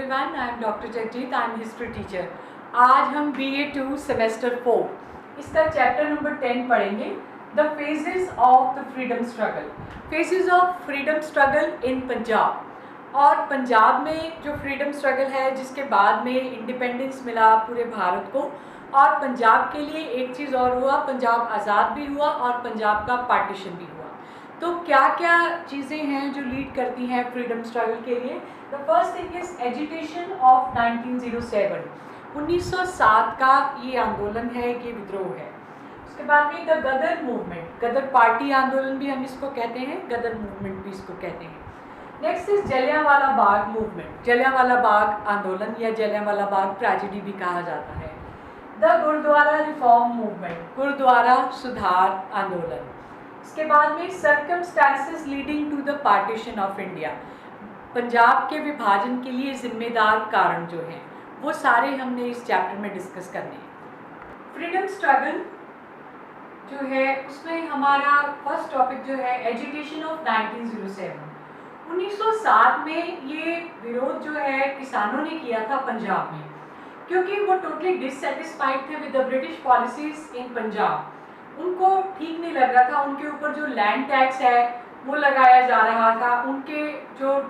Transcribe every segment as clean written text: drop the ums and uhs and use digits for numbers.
everyone, I am Dr. Jagjit, I am history teacher. आज हम BA2 semester 4 इसका chapter number 10 पढ़ेंगे, the phases of the freedom struggle. Phases of freedom struggle in Punjab. और पंजाब में जो freedom struggle है जिसके बाद में इंडिपेंडेंस मिला पूरे भारत को, और पंजाब के लिए एक चीज़ और हुआ, पंजाब आज़ाद भी हुआ और पंजाब का पार्टीशन भी हुआ। तो क्या क्या चीज़ें हैं जो लीड करती हैं फ्रीडम स्ट्रगल के लिए। The first thing is agitation of 1907। 1907 का ये आंदोलन है, ये विद्रोह है। उसके बाद में the Gadar movement, Gadar party आंदोलन भी हम इसको कहते हैं, गदर मूवमेंट भी इसको कहते हैं। Next is Jallianwala Bagh movement, Jallianwala Bagh आंदोलन या जलियांवाला बाग ट्रेजेडी भी कहा जाता है। The gurdwara reform movement, gurdwara सुधार आंदोलन। इसके बाद में circumstances leading to the partition of India, Punjab के विभाजन के लिए जिम्मेदार कारण जो हैं वो सारे हमने इस चैप्टर में डिस्कस करने हैं। फ्रीडम स्ट्रगल जो है उसमें हमारा फर्स्ट टॉपिक जो है एजुकेशन ऑफ 1907। 1907 में ये विरोध जो है किसानों ने किया था पंजाब में, क्योंकि वो टोटली डिससेटिस्फाइड थे विद द ब्रिटिश पॉलिसीज इन पंजाब। उनको ठीक नहीं लग रहा था, उनके ऊपर जो लैंड टैक्स है वो लगाया जा रहा था, उनके जो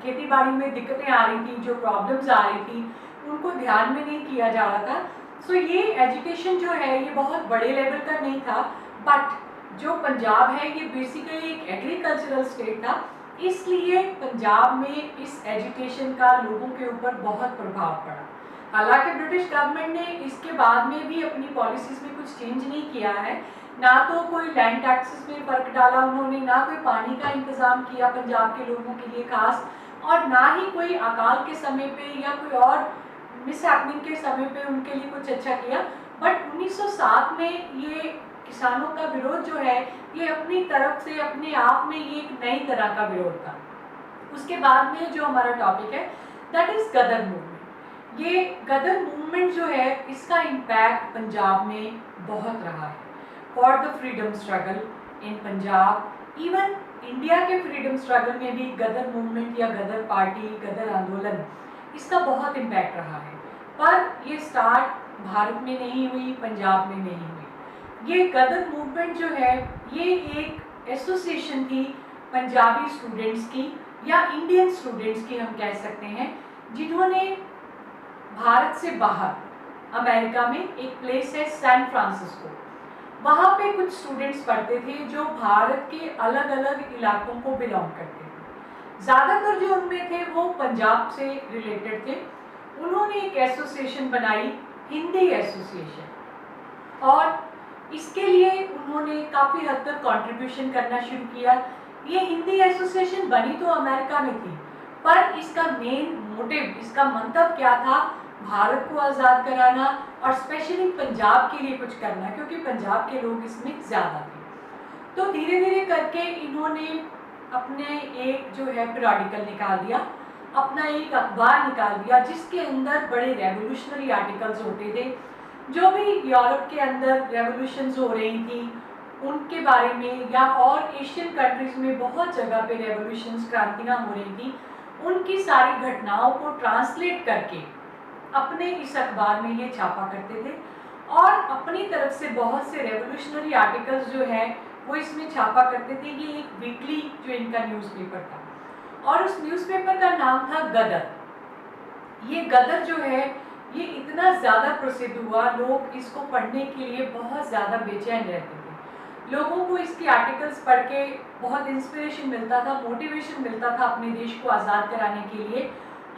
खेती बाड़ी में दिक्कतें आ रही थी, जो प्रॉब्लम्स आ रही थी, उनको ध्यान में नहीं किया जा रहा था। सो ये एजुकेशन जो है ये बहुत बड़े लेवल का नहीं था, बट जो पंजाब है ये बेसिकली एक एग्रीकल्चरल स्टेट था, इसलिए पंजाब में इस एजुकेशन का लोगों के ऊपर बहुत प्रभाव पड़ा। हालांकि ब्रिटिश गवर्नमेंट ने इसके बाद में भी अपनी पॉलिसीज में कुछ चेंज नहीं किया है, ना तो कोई लैंड टैक्सेस में फ़र्क डाला उन्होंने, ना कोई पानी का इंतज़ाम किया पंजाब के लोगों के लिए खास, और ना ही कोई अकाल के समय पे या कोई और मिसहैपनिंग के समय पे उनके लिए कुछ अच्छा किया। बट 1907 में ये किसानों का विरोध जो है ये अपनी तरफ से अपने आप में ये एक नई तरह का विरोध था। उसके बाद में जो हमारा टॉपिक है दैट इज़ गदर मूवमेंट। ये गदर मूवमेंट जो है इसका इम्पैक्ट पंजाब में बहुत रहा है for the freedom struggle in Punjab. Even India के फ्रीडम स्ट्रगल में भी गदर मूवमेंट या गदर पार्टी, गदर आंदोलन, इसका बहुत इम्पैक्ट रहा है। पर ये स्टार्ट भारत में नहीं हुई, पंजाब में नहीं हुई। ये गदर मूवमेंट जो है ये एक एसोसिएशन थी पंजाबी स्टूडेंट्स की या इंडियन स्टूडेंट्स की हम कह सकते हैं, जिन्होंने भारत से बाहर अमेरिका में एक प्लेस है सैन फ्रांसिस्को, वहाँ पे कुछ स्टूडेंट्स पढ़ते थे जो भारत के अलग अलग इलाकों को बिलोंग करते थे। ज़्यादातर जो उनमें थे वो पंजाब से रिलेटेड थे। उन्होंने एक एसोसिएशन बनाई, हिंदी एसोसिएशन, और इसके लिए उन्होंने काफ़ी हद तक कंट्रीब्यूशन करना शुरू किया। ये हिंदी एसोसिएशन बनी तो अमेरिका में थी, पर इसका मेन मोटिव, इसका मंतव्य क्या था, भारत को आज़ाद कराना और स्पेशली पंजाब के लिए कुछ करना, क्योंकि पंजाब के लोग इसमें ज़्यादा थे। तो धीरे धीरे करके इन्होंने अपने एक जो है पीरियडिकल निकाल दिया, अपना एक अखबार निकाल दिया जिसके अंदर बड़े रेवोल्यूशनरी आर्टिकल्स होते थे। जो भी यूरोप के अंदर रेवोल्यूशंस हो रही थी उनके बारे में, या और एशियन कंट्रीज़ में बहुत जगह पे रेवोल्यूशंस, क्रांतियाँ हो रही थी, उनकी सारी घटनाओं को ट्रांसलेट करके अपने इस अखबार में ये छापा करते थे, और अपनी तरफ से बहुत से रेवोल्यूशनरी आर्टिकल्स जो है वो इसमें छापा करते थे। ये एक वीकली जो इनका न्यूज़पेपर था, और उस न्यूज़पेपर का नाम था गदर। ये गदर जो है ये इतना ज़्यादा प्रसिद्ध हुआ, लोग इसको पढ़ने के लिए बहुत ज़्यादा बेचैन रहते थे। लोगों को इसके आर्टिकल्स पढ़ के बहुत इंस्पिरेशन मिलता था, मोटिवेशन मिलता था अपने देश को आज़ाद कराने के लिए।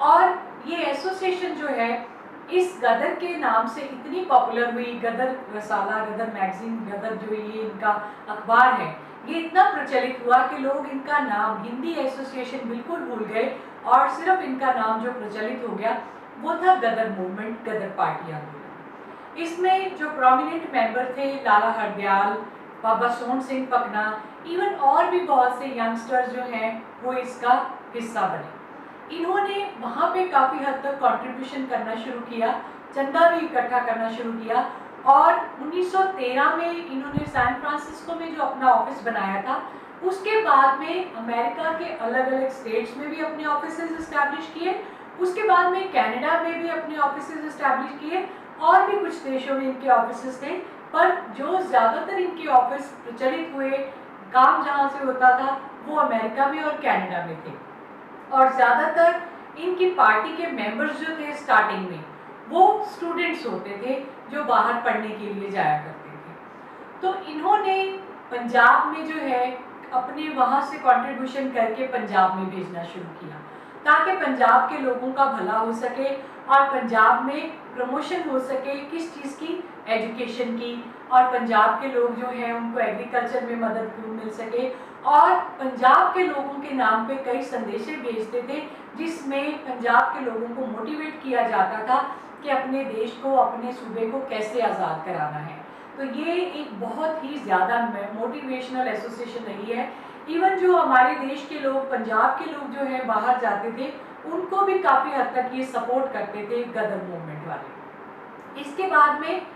और ये एसोसिएशन जो है इस गदर के नाम से इतनी पॉपुलर हुई, गदर रसाला, गदर मैगजीन, गदर जो ये इनका अखबार है ये इतना प्रचलित हुआ कि लोग इनका नाम, हिंदी एसोसिएशन, बिल्कुल भूल गए, और सिर्फ इनका नाम जो प्रचलित हो गया वो था गदर मूवमेंट, गदर पार्टी आंदोलन। इसमें जो प्रोमिनेंट मेंबर थे लाला हरदयाल, बाबा सोहन सिंह पकना, इवन और भी बहुत से यंगस्टर्स जो हैं वो इसका हिस्सा बने। इन्होंने वहाँ पे काफ़ी हद तक कंट्रीब्यूशन करना शुरू किया, चंदा भी इकट्ठा करना शुरू किया, और 1913 में इन्होंने सैन फ्रांसिस्को में जो अपना ऑफिस बनाया था, उसके बाद में अमेरिका के अलग अलग स्टेट्स में भी अपने ऑफिसेज इस्टेब्लिश किए, उसके बाद में कनाडा में भी अपने ऑफिसेज इस्टेब्लिश किए और भी कुछ देशों में इनके ऑफिसेज थे, पर जो ज़्यादातर इनके ऑफिस प्रचलित हुए, काम जहाँ से होता था वो अमेरिका में और कनाडा में थे। और ज़्यादातर इनकी पार्टी के मेंबर्स जो थे स्टार्टिंग में वो स्टूडेंट्स होते थे जो बाहर पढ़ने के लिए जाया करते थे। तो इन्होंने पंजाब में जो है अपने वहाँ से कंट्रीब्यूशन करके पंजाब में भेजना शुरू किया ताकि पंजाब के लोगों का भला हो सके और पंजाब में प्रमोशन हो सके किस चीज़ की, एजुकेशन की, और पंजाब के लोग जो हैं उनको एग्रीकल्चर में मदद मिल सके। और पंजाब के लोगों के नाम पे कई संदेशे भेजते थे जिसमें पंजाब के लोगों को मोटिवेट किया जाता था कि अपने देश को, अपने सूबे को कैसे आज़ाद कराना है। तो ये एक बहुत ही ज़्यादा मोटिवेशनल एसोसिएशन रही है। इवन जो हमारे देश के लोग, पंजाब के लोग जो है बाहर जाते थे, उनको भी काफ़ी हद तक ये सपोर्ट करते थे गदर मूवमेंट वाले। इसके बाद में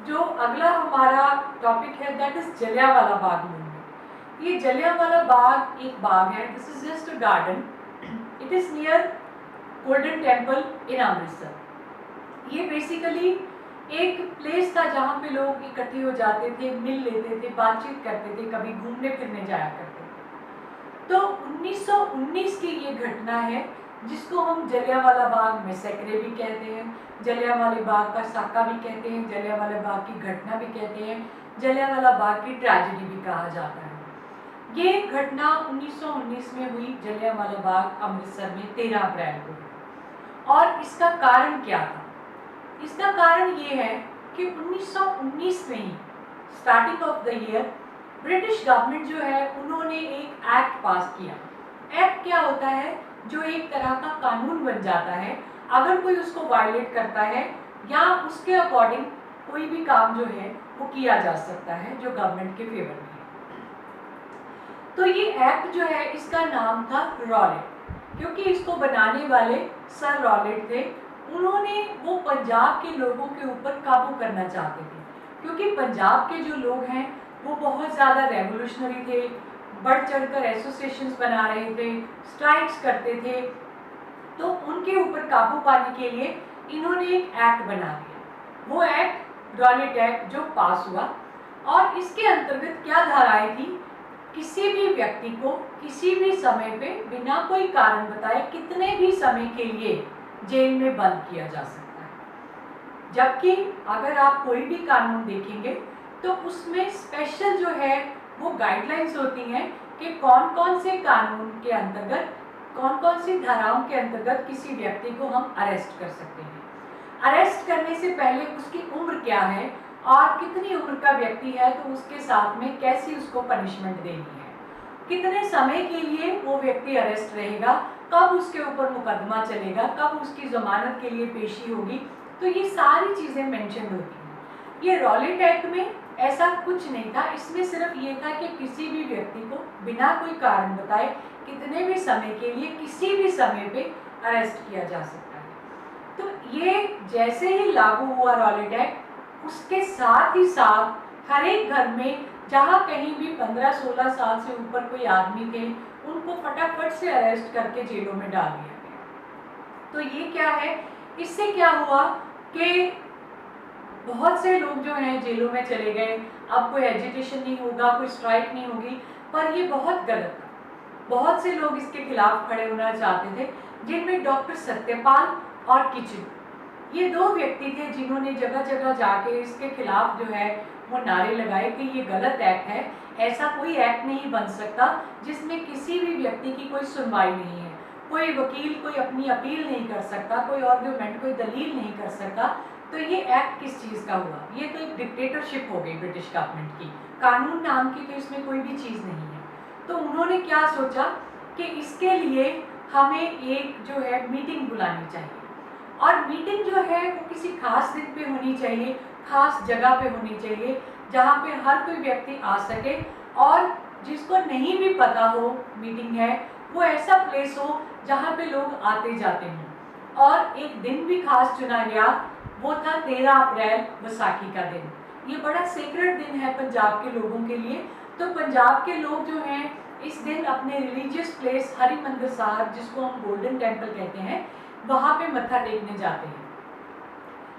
जो अगला हमारा टॉपिक है that is Jallianwala Bagh movement. ये जलियांवाला बाग एक बाग है, this is just a garden, it is near golden temple in Amritsar. ये बेसिकली एक प्लेस था जहाँ पे लोग इकट्ठे हो जाते थे, मिल लेते थे, बातचीत करते थे, कभी घूमने फिरने जाया करते थे। तो 1919 की ये घटना है जिसको हम जलियांवाला बाग मैसेक्रे भी कहते हैं, जलियांवाला बाग का साका भी कहते हैं, जलियांवाला बाग की घटना भी कहते हैं, जलियांवाला बाग की ट्रेजेडी भी कहा जाता है। ये घटना 1919 में हुई जलियांवाला बाग अमृतसर में 13 अप्रैल को। और इसका कारण क्या था? इसका कारण ये है कि 1919 में ही starting of the year British government जो है उन्होंने एक एक्ट पास किया। एक्ट क्या होता है? जो एक तरह का कानून बन जाता है, अगर कोई उसको वायलेट करता है या उसके अकॉर्डिंग कोई भी काम जो है वो किया जा सकता है जो गवर्नमेंट के फेवर में है। तो ये एक्ट जो है इसका नाम था रॉलेट, क्योंकि इसको बनाने वाले सर रॉलेट थे। उन्होंने वो पंजाब के लोगों के ऊपर काबू करना चाहते थे, क्योंकि पंजाब के जो लोग हैं वो बहुत ज़्यादा रेवोल्यूशनरी थे, बढ़ चढ़कर एसोसिएशंस बना रहे थे, स्ट्राइक्स करते थे। तो उनके ऊपर काबू पाने के लिए इन्होंने एक एक्ट बना दिया, वो एक्ट रॉलेट एक्ट जो पास हुआ। और इसके अंतर्गत क्या धाराएं थी? किसी भी व्यक्ति को किसी भी समय पे बिना कोई कारण बताए कितने भी समय के लिए जेल में बंद किया जा सकता है। जबकि अगर आप कोई भी कानून देखेंगे तो उसमें स्पेशल जो है वो गाइडलाइंस होती हैं कि कौन कौन से कानून के अंतर्गत, कौन कौन सी धाराओं के अंतर्गत किसी व्यक्ति को हम अरेस्ट कर सकते हैं। अरेस्ट करने से पहले उसकी उम्र क्या है और कितनी उम्र का व्यक्ति है तो उसके साथ में कैसी उसको पनिशमेंट देनी है, कितने समय के लिए वो व्यक्ति अरेस्ट रहेगा, कब उसके ऊपर मुकदमा चलेगा, कब उसकी जमानत के लिए पेशी होगी। तो ये सारी चीज़ें मेंशन होती हैं। ये रॉलेट एक्ट में ऐसा कुछ नहीं था, इसमें सिर्फ ये था कि किसी भी व्यक्ति को बिना कोई कारण बताए कितने भी समय के लिए किसी भी समय पे अरेस्ट किया जा सकता है। तो ये जैसे ही लागू हुआ रॉलेट एक्ट, उसके साथ ही साथ हर एक घर में जहाँ कहीं भी 15-16 साल से ऊपर कोई आदमी थे उनको फटाफट से अरेस्ट करके जेलों में डाल दिया गया। तो ये क्या है, इससे क्या हुआ कि बहुत से लोग जो हैं जेलों में चले गए। अब कोई एजिटेशन नहीं होगा, कोई स्ट्राइक नहीं होगी, पर ये बहुत गलत था। बहुत से लोग इसके खिलाफ खड़े होना चाहते थे, जिनमें डॉक्टर सत्यपाल और किचन, ये दो व्यक्ति थे जिन्होंने जगह जगह जाके इसके खिलाफ जो है वो नारे लगाए कि ये गलत एक्ट है, ऐसा कोई एक्ट नहीं बन सकता जिसमें किसी भी व्यक्ति की कोई सुनवाई नहीं है, कोई वकील कोई अपनी अपील नहीं कर सकता, कोई आर्गुमेंट, कोई दलील नहीं कर सकता। तो ये एक्ट किस चीज़ का हुआ? ये तो एक डिक्टेटरशिप हो गई ब्रिटिश गवर्नमेंट की, कानून नाम की तो इसमें कोई भी चीज़ नहीं है। तो उन्होंने क्या सोचा कि इसके लिए हमें एक जो है मीटिंग बुलानी चाहिए, और मीटिंग जो है वो किसी खास दिन पे होनी चाहिए, खास जगह पे होनी चाहिए जहाँ पे हर कोई व्यक्ति आ सके, और जिसको नहीं भी पता हो मीटिंग है वो ऐसा प्लेस हो जहाँ पे लोग आते जाते हों। और एक दिन भी खास चुना गया, वो था 13 अप्रैल वैसाखी का दिन। ये बड़ा सेक्रेट दिन है पंजाब के लोगों के लिए। तो पंजाब के लोग जो हैं इस दिन अपने रिलीजियस प्लेस हरिमंदिर साहिब, जिसको हम गोल्डन टेम्पल कहते हैं, वहाँ पे मत्था टेकने जाते हैं।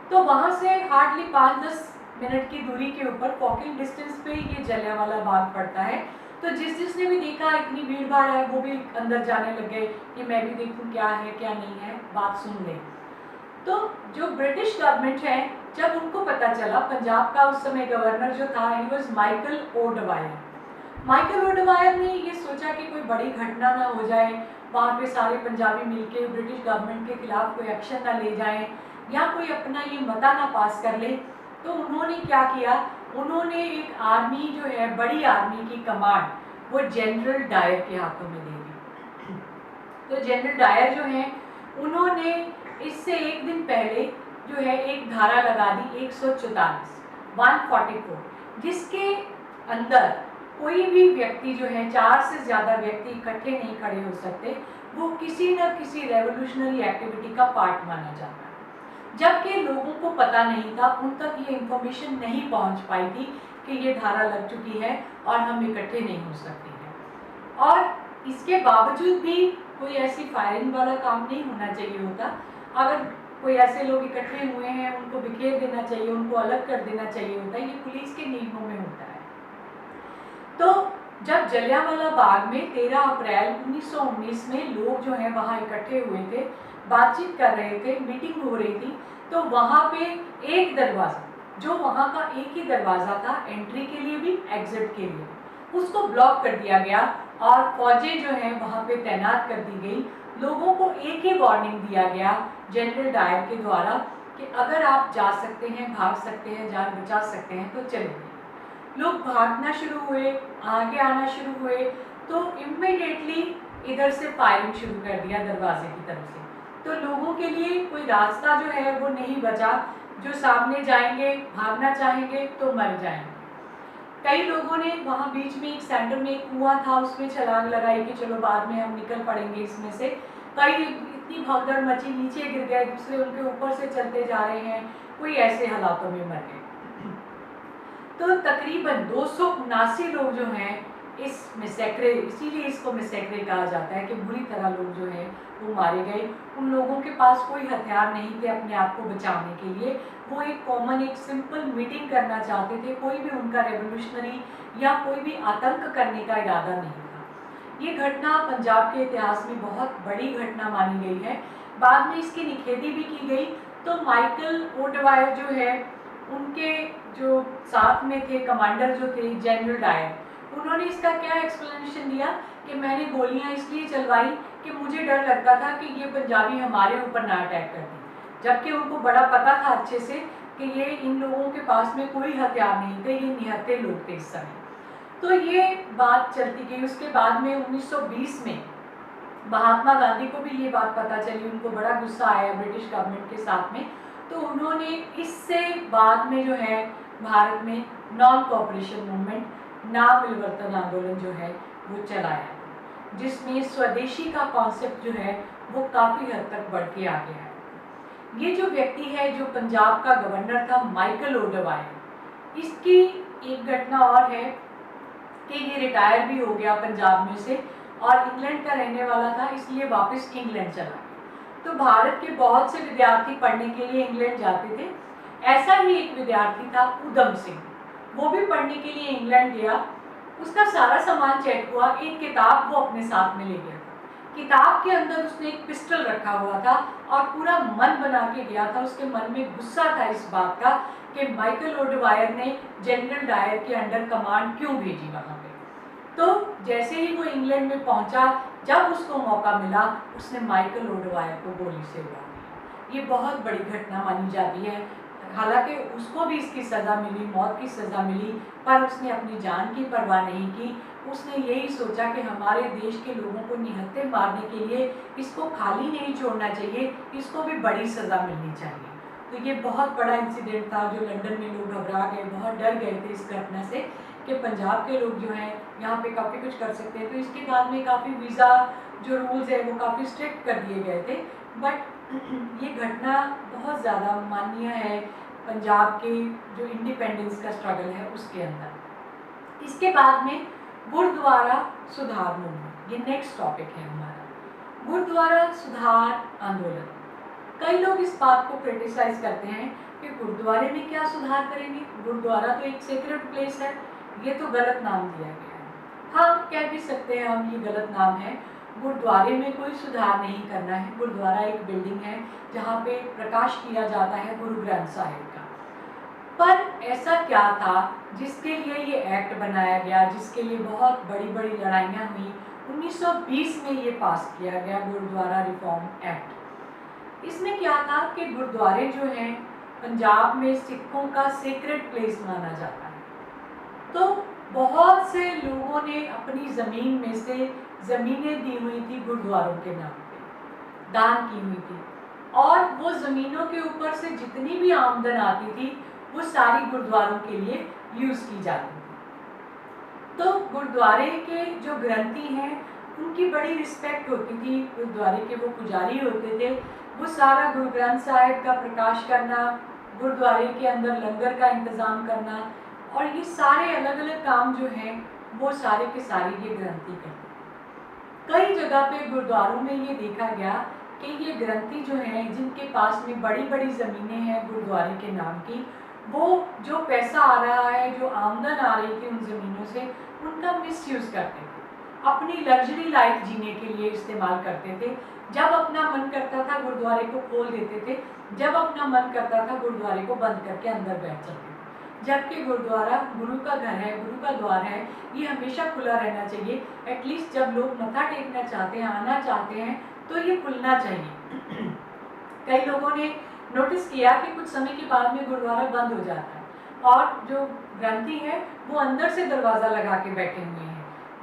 तो वहाँ से हार्डली 5-10 मिनट की दूरी के ऊपर वॉकिंग डिस्टेंस पे ये जलियांवाला बाग पड़ता है। तो जिसने भी देखा इतनी भीड़ भाड़ है, वो भी अंदर जाने लग गए कि मैं भी देखूं क्या है क्या नहीं है, बात सुन ले। तो जो ब्रिटिश गवर्नमेंट है, जब उनको पता चला, पंजाब का उस समय गवर्नर जो था, he was Michael O'Dwyer. Michael O'Dwyer ने ये सोचा कि कोई बड़ी घटना ना हो जाए, वहाँ पे सारे पंजाबी मिलके ब्रिटिश गवर्नमेंट के खिलाफ कोई एक्शन ना ले जाएं या कोई अपना ये मता ना पास कर ले। तो उन्होंने क्या किया, उन्होंने एक आर्मी जो है, बड़ी आर्मी की कमांड वो जनरल डायर के हाथों में दे दी। तो जनरल डायर जो है, उन्होंने इससे एक दिन पहले जो है एक धारा लगा दी 144, जिसके अंदर कोई भी व्यक्ति जो है, 4 से ज़्यादा व्यक्ति इकट्ठे नहीं खड़े हो सकते, वो किसी न किसी रेवोल्यूशनरी एक्टिविटी का पार्ट माना जाता है। जबकि लोगों को पता नहीं था, उन तक ये इंफॉर्मेशन नहीं पहुंच पाई थी कि ये धारा लग चुकी है और हम इकट्ठे नहीं हो सकते हैं। और इसके बावजूद भी कोई ऐसी फायरिंग वाला काम नहीं होना चाहिए होता। अगर कोई ऐसे लोग इकट्ठे हुए हैं, उनको बिखेर देना चाहिए, उनको अलग कर देना चाहिए होता है, ये पुलिस के नियमों में होता है। तो जब जलियांवाला बाग में 13 अप्रैल 1919 में लोग जो हैं वहाँ इकट्ठे हुए थे, बातचीत कर रहे थे, मीटिंग हो रही थी, तो वहाँ पे एक दरवाज़ा, जो वहाँ का एक ही दरवाज़ा था एंट्री के लिए भी एग्जिट के लिए, उसको ब्लॉक कर दिया गया और फौजें जो हैं वहाँ पे तैनात कर दी गई। लोगों को एक ही वार्निंग दिया गया जनरल डायर के द्वारा कि अगर आप जा सकते हैं, भाग सकते हैं, जान बचा सकते हैं तो चलिए। लोग भागना शुरू हुए, आगे आना शुरू हुए, तो इमीडिएटली इधर से फायरिंग शुरू कर दिया दरवाजे की तरफ से। तो लोगों के लिए कोई रास्ता जो है वो नहीं बचा, जो सामने जाएंगे, भागना चाहेंगे तो मर जाएंगे। कई लोगों ने वहाँ बीच में एक सेंटर में एक कुआं था, उसमें छलांग लगाई कि चलो बाद में हम निकल पड़ेंगे इसमें से। कई इतनी भगदड़ मची, नीचे गिर गए, दूसरे उनके ऊपर से चलते जा रहे हैं, कोई ऐसे हालातों में मर गए। तो तकरीबन 279 लोग जो हैं इस मैसेक्रे, इसीलिए इसको मैसेक्रे कहा जाता है कि बुरी तरह लोग जो हैं वो मारे गए। उन लोगों के पास कोई हथियार नहीं थे अपने आप को बचाने के लिए, वो एक कॉमन, एक सिंपल मीटिंग करना चाहते थे, कोई भी उनका रेवोल्यूशनरी या कोई भी आतंक करने का इरादा नहीं था। ये घटना पंजाब के इतिहास में बहुत बड़ी घटना मानी गई है। बाद में इसकी निखेधी भी की गई। तो माइकल ओडवायर जो है, उनके जो साथ में थे कमांडर जो थे जनरल डायर, उन्होंने इसका क्या एक्सप्लेनेशन दिया कि मैंने गोलियां इसलिए चलवाई कि मुझे डर लगता था कि ये पंजाबी हमारे ऊपर ना अटैक कर दें, जबकि उनको बड़ा पता था अच्छे से कि ये इन लोगों के पास में कोई हथियार नहीं थे, ये निहत्थे लोग थे इस समय। तो ये बात चलती गई। उसके बाद में 1920 में महात्मा गांधी को भी ये बात पता चली, उनको बड़ा गुस्सा आया ब्रिटिश गवर्नमेंट के साथ में। तो उन्होंने इससे बाद में जो है भारत में नॉन कोऑपरेशन मूवमेंट, ना मिलवर्तन आंदोलन जो है वो चलाया, जिसमें स्वदेशी का कॉन्सेप्ट जो है वो काफ़ी हद तक बढ़ के आ गया है। ये जो व्यक्ति है, जो पंजाब का गवर्नर था माइकल ओडवायर, इसकी एक घटना और है कि ये रिटायर भी हो गया पंजाब में से और इंग्लैंड का रहने वाला था, इसलिए वापस इंग्लैंड चला गया। तो भारत के बहुत से विद्यार्थी पढ़ने के लिए इंग्लैंड जाते थे। ऐसा ही एक विद्यार्थी था उधम सिंह, वो भी पढ़ने के लिए इंग्लैंड गया। उसका सारा सामान चेक हुआ, एक किताब वो अपने साथ में ले गया। किताब के अंदर उसने एक पिस्टल रखा हुआ था और पूरा मन बना के गया था। उसके मन में गुस्सा था इस बात का कि माइकल ओडवायर ने जनरल डायर के अंडर कमांड क्यों भेजी वहाँ पे। तो जैसे ही वो इंग्लैंड में पहुंचा, जब उसको मौका मिला, उसने माइकल ओडवायर को गोली से उड़ा दिया। ये बहुत बड़ी घटना मानी जाती है। हालांकि उसको भी इसकी सज़ा मिली, मौत की सज़ा मिली, पर उसने अपनी जान की परवाह नहीं की। उसने यही सोचा कि हमारे देश के लोगों को निहत्थे मारने के लिए इसको खाली नहीं छोड़ना चाहिए, इसको भी बड़ी सज़ा मिलनी चाहिए। तो ये बहुत बड़ा इंसिडेंट था जो लंदन में लोग घबरा गए, बहुत डर गए थे इस घटना से कि पंजाब के लोग जो हैं यहाँ पे काफ़ी कुछ कर सकते हैं। तो इसके बाद में काफ़ी वीज़ा जो रूल्स है वो काफ़ी स्ट्रिक्ट कर दिए गए थे। बट ये घटना बहुत ज़्यादा माननीय है पंजाब के जो इंडिपेंडेंस का स्ट्रगल है उसके अंदर। इसके बाद में गुरुद्वारा सुधार मूवमेंट, ये नेक्स्ट टॉपिक है हमारा। गुरुद्वारा सुधार आंदोलन कई लोग इस बात को क्रिटिसाइज करते हैं कि गुरुद्वारे में क्या सुधार करेंगे, गुरुद्वारा तो एक सेक्रेट प्लेस है, ये तो गलत नाम दिया गया है। हाँ, कह भी सकते हैं हम, ये गलत नाम है। गुरुद्वारे में कोई सुधार नहीं करना है। गुरुद्वारा एक बिल्डिंग है जहाँ पे प्रकाश किया जाता है गुरु ग्रंथ साहिब का। पर ऐसा क्या था जिसके लिए ये एक्ट बनाया गया, जिसके लिए बहुत बड़ी बड़ी लड़ाइयाँ हुई। 1920 में ये पास किया गया गुरुद्वारा रिफॉर्म एक्ट। इसमें क्या था कि गुरुद्वारे जो हैं पंजाब में सिखों का सीक्रेट प्लेस माना जाता है, तो बहुत से लोगों ने अपनी ज़मीन में से ज़मीनें दी हुई थी गुरुद्वारों के नाम पे, दान की हुई थी, और वो ज़मीनों के ऊपर से जितनी भी आमदन आती थी वो सारी गुरुद्वारों के लिए यूज़ की जाती थी। तो गुरुद्वारे के जो ग्रंथी हैं उनकी बड़ी रिस्पेक्ट होती थी। गुरुद्वारे के वो पुजारी होते थे, वो सारा गुरु ग्रंथ साहिब का प्रकाश करना, गुरुद्वारे के अंदर लंगर का इंतज़ाम करना, और ये सारे अलग अलग काम जो हैं वो सारे के सारे ये ग्रंथी करते हैं। कई जगह पे गुरुद्वारों में ये देखा गया कि ये ग्रंथी जो हैं जिनके पास में बड़ी बड़ी ज़मीनें हैं गुरुद्वारे के नाम की, वो जो पैसा आ रहा है, जो आमदन आ रही थी उन ज़मीनों से, उनका मिसयूज़ करते थे, अपनी लग्जरी लाइफ जीने के लिए इस्तेमाल करते थे। जब अपना मन करता था गुरुद्वारे को खोल देते थे, जब अपना मन करता था गुरुद्वारे को बंद करके अंदर बैठ जाते थे। जबकि गुरुद्वारा गुरु का घर है, गुरु का द्वार है, ये हमेशा खुला रहना चाहिए। एटलीस्ट जब लोग मत्था टेकना चाहते हैं, आना चाहते हैं, तो ये खुलना चाहिए। कई लोगों ने नोटिस किया कि कुछ समय के बाद में गुरुद्वारा बंद हो जाता है और जो ग्रंथी है वो अंदर से दरवाज़ा लगा के बैठे हुए हैं।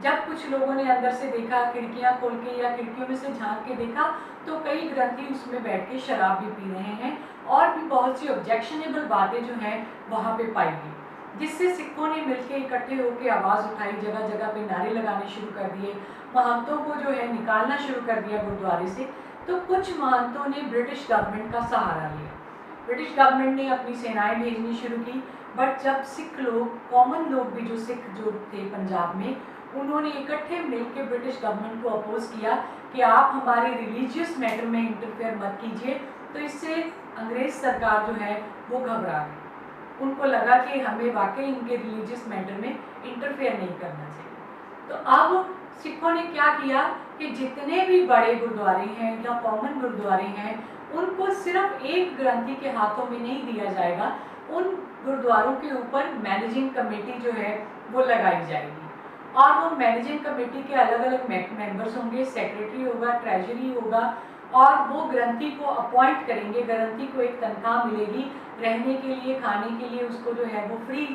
जब कुछ लोगों ने अंदर से देखा, खिड़कियां खोल के या खिड़कियों में से झांक के देखा, तो कई ग्रंथी उसमें बैठ के शराब भी पी रहे हैं और भी बहुत सी ऑब्जेक्शनेबल बातें जो हैं वहाँ पे पाई गई, जिससे सिखों ने मिलकर इकट्ठे होकर आवाज़ उठाई, जगह जगह पे नारे लगाने शुरू कर दिए, महंतों को जो है निकालना शुरू कर दिया गुरुद्वारे से। तो कुछ महंतों ने ब्रिटिश गवर्नमेंट का सहारा लिया। ब्रिटिश गवर्नमेंट ने अपनी सेनाएं भेजनी शुरू की, बट जब सिख लोग, कॉमन लोग भी जो सिख जो थे पंजाब में, उन्होंने इकट्ठे मिलकर ब्रिटिश गवर्नमेंट को अपोज किया कि आप हमारे रिलीजियस मैटर में इंटरफेयर मत कीजिए। तो इससे अंग्रेज़ सरकार जो है वो घबरा गई। उनको लगा कि हमें वाकई इनके रिलीजियस मैटर में इंटरफेयर नहीं करना चाहिए। तो अब सिखों ने क्या किया कि जितने भी बड़े गुरुद्वारे हैं या कॉमन गुरुद्वारे हैं, उनको सिर्फ एक ग्रंथी के हाथों में नहीं दिया जाएगा, उन गुरुद्वारों के ऊपर मैनेजिंग कमेटी जो है वो लगाई जाएगी, और वो मैनेजिंग कमेटी के अलग अलग मेंबर्स होंगे, सेक्रेटरी होगा, ट्रेजरी होगा, और वो ग्रंथी को अपॉइंट करेंगे। ग्रंथी को एक तनख्वाह मिलेगी रहने के लिए, खाने के लिए, उसको जो है वो फ्री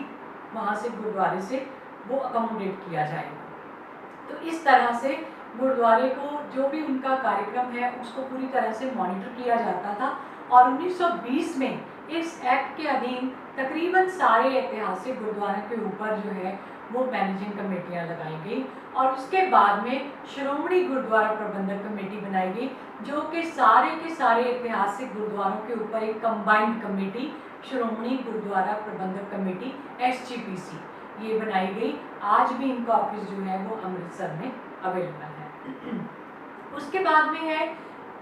वहाँ से गुरुद्वारे से वो अकोमोडेट किया जाएगा। तो इस तरह से गुरुद्वारे को जो भी उनका कार्यक्रम है उसको पूरी तरह से मॉनिटर किया जाता था, और 1920 में इस एक्ट के अधीन तकरीबन सारे ऐतिहासिक गुरुद्वारों के ऊपर जो है वो मैनेजिंग कमेटियां लगाई गई, और उसके बाद में श्रोमणी गुरुद्वारा प्रबंधक कमेटी बनाई गई, जो कि सारे के सारे ऐतिहासिक गुरुद्वारों के ऊपर एक कंबाइंड कमेटी, श्रोमणी गुरुद्वारा प्रबंधक कमेटी SGPC, ये बनाई गई। आज भी इनका ऑफिस जो है वो अमृतसर में अवेलेबल है। उसके बाद में है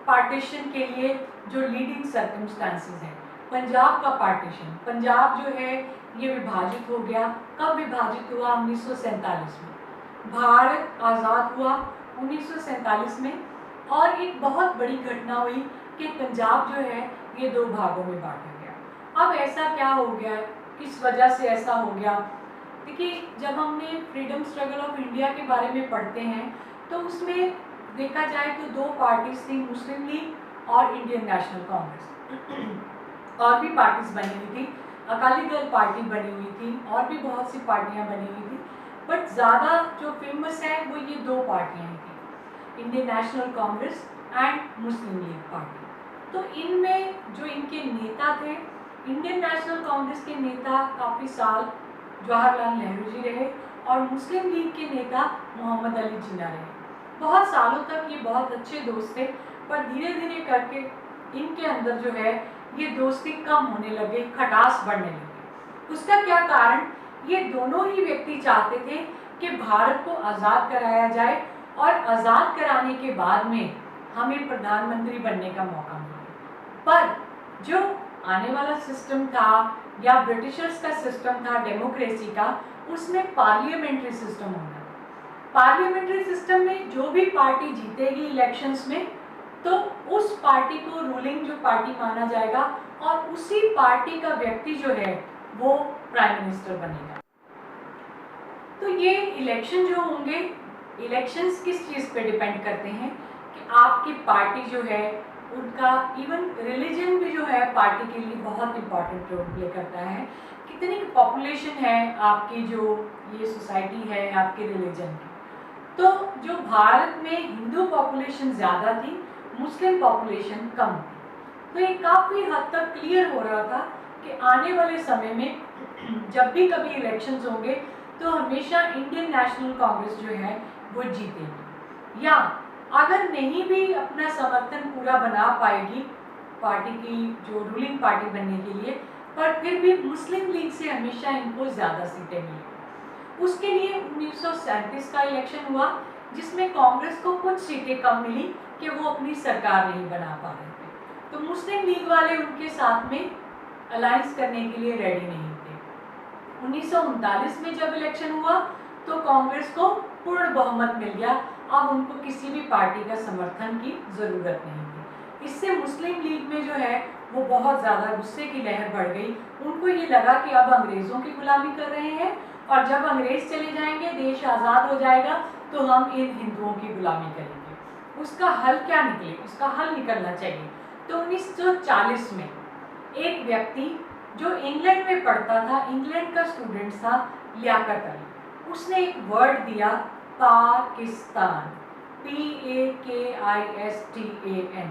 पार्टीशन के लिए जो लीडिंग सर्कमस्टांसेस हैं। पंजाब का पार्टीशन, पंजाब जो है ये विभाजित हो गया। कब विभाजित हुआ? 1947 में। भारत आज़ाद हुआ 1947 में, और एक बहुत बड़ी घटना हुई कि पंजाब जो है ये दो भागों में बांटा गया। अब ऐसा क्या हो गया, किस वजह से ऐसा हो गया? देखिए, जब हमने फ्रीडम स्ट्रगल ऑफ इंडिया के बारे में पढ़ते हैं तो उसमें देखा जाए तो दो पार्टीज थी, मुस्लिम लीग और इंडियन नेशनल कांग्रेस। और भी पार्टीज बनी हुई थी, अकाली दल पार्टी बनी हुई थी, और भी बहुत सी पार्टियां बनी हुई थी, बट ज़्यादा जो फेमस है वो ये दो पार्टियां थी, Indian national Congress and Muslim league party. तो इनमें जो इनके नेता थे, इंडियन नेशनल कांग्रेस के नेता काफ़ी साल जवाहरलाल नेहरू जी रहे, और मुस्लिम लीग के नेता मोहम्मद अली जिन्ना रहे। बहुत सालों तक ये बहुत अच्छे दोस्त थे, पर धीरे धीरे करके इनके अंदर जो है ये दोस्ती कम होने लगे, खटास बढ़ने लगी। उसका क्या कारण? ये दोनों ही व्यक्ति चाहते थे कि भारत को आज़ाद कराया जाए, और आज़ाद कराने के बाद में हमें प्रधानमंत्री बनने का मौका मिले। पर जो आने वाला सिस्टम था या ब्रिटिशर्स का सिस्टम था डेमोक्रेसी का, उसमें पार्लियामेंट्री सिस्टम होना। पार्लियामेंट्री सिस्टम में जो भी पार्टी जीतेगी इलेक्शंस में, तो उस पार्टी को रूलिंग जो पार्टी माना जाएगा और उसी पार्टी का व्यक्ति जो है वो प्राइम मिनिस्टर बनेगा। तो ये इलेक्शन जो होंगे, इलेक्शंस किस चीज़ पे डिपेंड करते हैं कि आपकी पार्टी जो है उनका, इवन रिलीजन भी जो है पार्टी के लिए बहुत इंपॉर्टेंट रोल प्ले करता है। कितनी पॉपुलेशन है आपकी, जो ये सोसाइटी है आपके रिलीजन की। तो जो भारत में हिंदू पॉपुलेशन ज़्यादा थी, मुस्लिम पॉपुलेशन कम थी। तो ये काफ़ी हद तक क्लियर हो रहा था कि आने वाले समय में जब भी कभी इलेक्शंस होंगे तो हमेशा इंडियन नेशनल कांग्रेस जो है वो जीतेगी, या अगर नहीं भी अपना समर्थन पूरा बना पाएगी पार्टी की जो रूलिंग पार्टी बनने के लिए, पर फिर भी मुस्लिम लीग से हमेशा इनको ज़्यादा सीटें मिली। उसके लिए 1937 का इलेक्शन हुआ जिसमें कांग्रेस को कुछ सीटें कम मिली कि वो अपनी सरकार नहीं बना पा रहे थे, तो मुस्लिम लीग वाले उनके साथ में अलायंस करने के लिए रेडी नहीं थे। 1939 में जब इलेक्शन हुआ तो कांग्रेस को पूर्ण बहुमत मिल गया, अब उनको किसी भी पार्टी का समर्थन की ज़रूरत नहीं थी। इससे मुस्लिम लीग में जो है वो बहुत ज़्यादा गुस्से की लहर बढ़ गई। उनको ये लगा कि अब अंग्रेज़ों की गुलामी कर रहे हैं और जब अंग्रेज़ चले जाएंगे, देश आज़ाद हो जाएगा, तो हम इन हिंदुओं की गुलामी करेंगे। उसका हल क्या निकले, उसका हल निकलना चाहिए। तो 1940 में एक व्यक्ति जो इंग्लैंड में पढ़ता था, इंग्लैंड का स्टूडेंट था, लियाकत अली, उसने एक वर्ड दिया पाकिस्तान, PAKISTAN।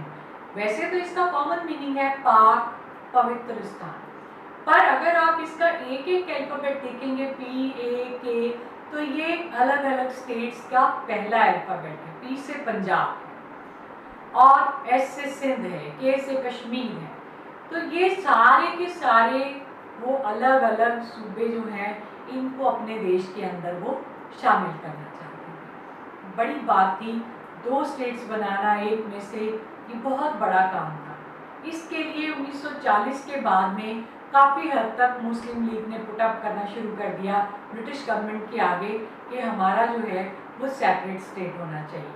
वैसे तो इसका कॉमन मीनिंग है पाक, पवित्र स्थान, पर अगर आप इसका एक एक अल्फाबेट देखेंगे PAK, तो ये अलग अलग स्टेट्स का पहला अल्फाबेट है। P से पंजाब है और S से सिंध है, K से कश्मीर है। तो ये सारे के सारे वो अलग अलग सूबे जो हैं इनको अपने देश के अंदर वो शामिल करना चाहते हैं। बड़ी बात थी, 2 स्टेट्स बनाना एक में से, ये बहुत बड़ा काम था। इसके लिए 1940 के बाद में काफ़ी हद तक मुस्लिम लीग ने पुटअप करना शुरू कर दिया ब्रिटिश गवर्नमेंट के आगे कि हमारा जो है वो सेपरेट स्टेट होना चाहिए।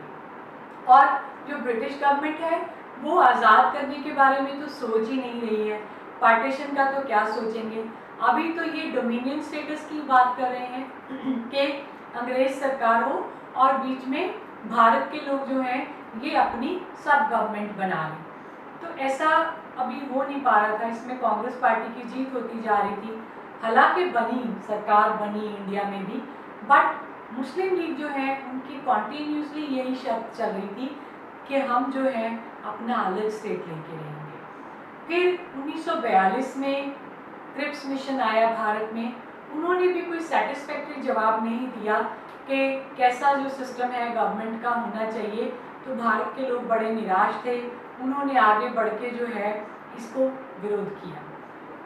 और जो ब्रिटिश गवर्नमेंट है वो आज़ाद करने के बारे में तो सोच ही नहीं रही है, पार्टीशन का तो क्या सोचेंगे। अभी तो ये डोमिनियन स्टेटस की बात कर रहे हैं कि अंग्रेज सरकार हो और बीच में भारत के लोग जो हैं ये अपनी सब गवर्नमेंट बना लें। तो ऐसा अभी हो नहीं पा रहा था, इसमें कांग्रेस पार्टी की जीत होती जा रही थी। हालांकि सरकार बनी इंडिया में भी, बट मुस्लिम लीग जो है उनकी कॉन्टीन्यूसली यही शर्त चल रही थी कि हम जो है अपना अलग स्टेट लेके रहेंगे। फिर 1942 में क्रिप्स मिशन आया भारत में, उन्होंने भी कोई सेटिस्फैक्ट्री जवाब नहीं दिया कि कैसा जो सिस्टम है गवर्नमेंट का होना चाहिए। तो भारत के लोग बड़े निराश थे, उन्होंने आगे बढ़ के जो है इसको विरोध किया।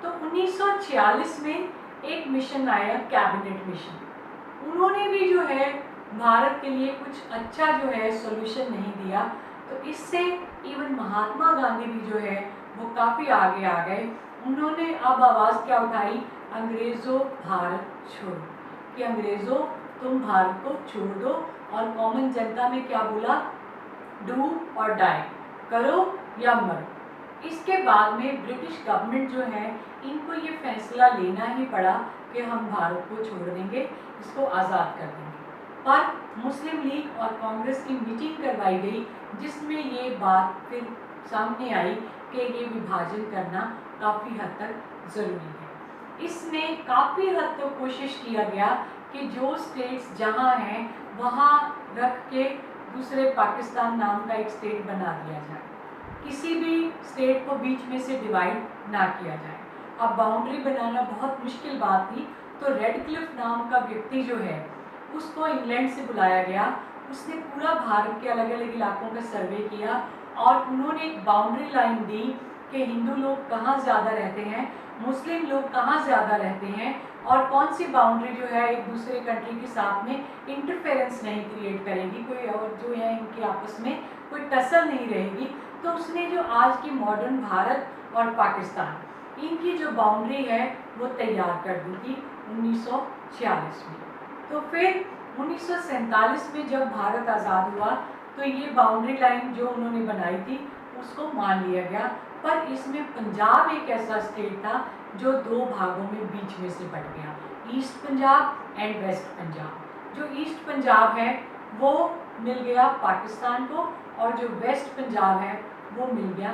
तो 1946 में एक मिशन आया, कैबिनेट मिशन, उन्होंने भी जो है भारत के लिए कुछ अच्छा जो है सॉल्यूशन नहीं दिया। तो इससे इवन महात्मा गांधी भी जो है वो काफ़ी आगे आ गए। उन्होंने अब आवाज़ क्या उठाई, अंग्रेज़ों भारत छोड़ो, कि अंग्रेज़ों तुम भारत को छोड़ दो, और कॉमन जनता में क्या बोला, डू और डाई, करो या मरो। इसके बाद में ब्रिटिश गवर्नमेंट जो है इनको ये फैसला लेना ही पड़ा कि हम भारत को छोड़ देंगे, इसको आज़ाद कर देंगे। पर मुस्लिम लीग और कांग्रेस की मीटिंग करवाई गई जिसमें ये बात फिर सामने आई कि ये विभाजन करना काफ़ी हद तक ज़रूरी है। इसमें काफ़ी हद तक कोशिश किया गया कि जो स्टेट्स जहाँ हैं वहाँ रख के दूसरे पाकिस्तान नाम का एक स्टेट बना दिया जाए, किसी भी स्टेट को बीच में से डिवाइड ना किया जाए। अब बाउंड्री बनाना बहुत मुश्किल बात थी, तो रेडक्लिफ नाम का व्यक्ति जो है उसको इंग्लैंड से बुलाया गया। उसने पूरा भारत के अलग अलग इलाकों का सर्वे किया और उन्होंने एक बाउंड्री लाइन दी कि हिंदू लोग कहाँ ज़्यादा रहते हैं, मुस्लिम लोग कहाँ ज़्यादा रहते हैं, और कौन सी बाउंड्री जो है एक दूसरे कंट्री के साथ में इंटरफेरेंस नहीं क्रिएट करेगी, कोई और जो है इनके आपस में कोई टसल नहीं रहेगी। तो उसने जो आज की मॉडर्न भारत और पाकिस्तान इनकी जो बाउंड्री है वो तैयार कर दी थी 1946 में। तो फिर 1947 में जब भारत आज़ाद हुआ तो ये बाउंड्री लाइन जो उन्होंने बनाई थी उसको मान लिया गया, पर इसमें पंजाब एक ऐसा स्टेट था जो दो भागों में बीच में से बट गया, east Punjab and west Punjab. जो ईस्ट पंजाब है वो मिल गया पाकिस्तान को और जो वेस्ट पंजाब है वो मिल गया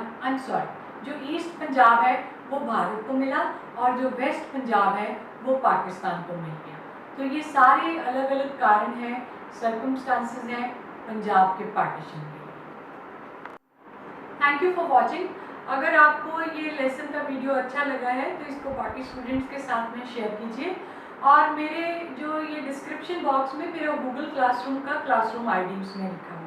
जो ईस्ट पंजाब है वो भारत को मिला और जो वेस्ट पंजाब है वो पाकिस्तान को मिल गया। तो ये सारे अलग अलग कारण हैं, सर्कमस्टांसेस हैं पंजाब के पार्टीशन के। Thank you for watching. अगर आपको ये लेसन का वीडियो अच्छा लगा है तो इसको बाकी स्टूडेंट्स के साथ में शेयर कीजिए, और मेरे जो ये डिस्क्रिप्शन बॉक्स में मेरा गूगल क्लासरूम का क्लासरूम आईडी उसमें लिखा हुआ है।